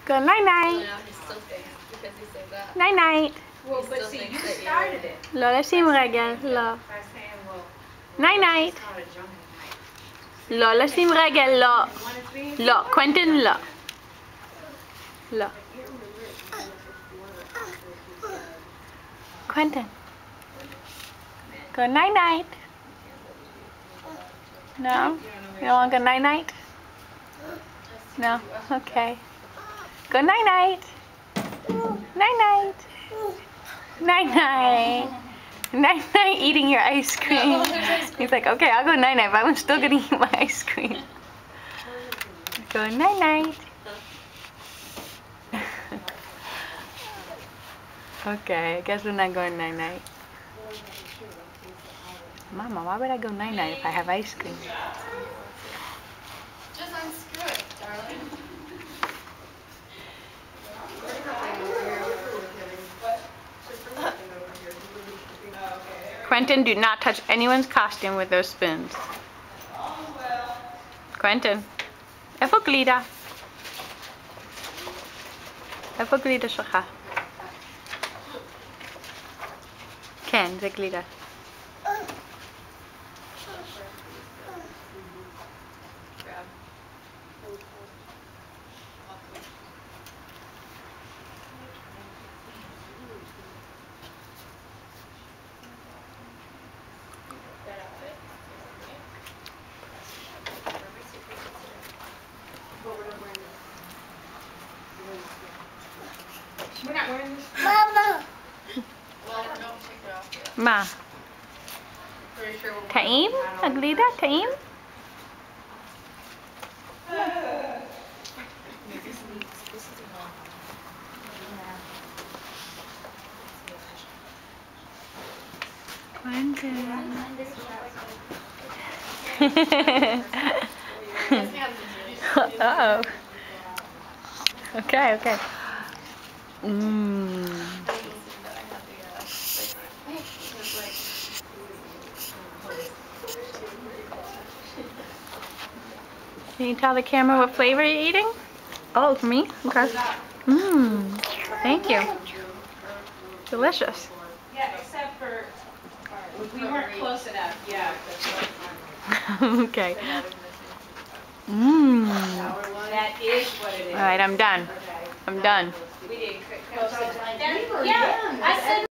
Good night night. Night night. Well, but see, you started it. לא לשים רגל, לא. night night. לא לשים רגל, לא. לא, קוונטין, לא. לא. Quentin. Good night night. No? You don't want good night night? No? Okay. Good night night. Night night. Night night. Night night eating your ice cream. He's like, okay, I'll go night night, but I'm still gonna eat my ice cream. Go night night. Okay, I guess we're not going night night. Mama, why would I go night night if I have ice cream? Just unscrew it, darling. Quentin, do not touch anyone's costume with those spoons. Quentin, איפה גלידה? איפה גלידה שלך? כן, זה גלידה. We're not wearing this. Mama. Well, don't take it off yet. מה? Pretty sure we'll טעים? הגלידה? טעים? Quentin. Uh-oh. Okay, okay. Can you tell the camera what flavor you're eating? Oh, for me? Okay. Thank you. Delicious. Yeah, except for we weren't close enough. Yeah. Okay. That is what it is. All right, I'm done. I'm done. We did close enough. Yeah, I said.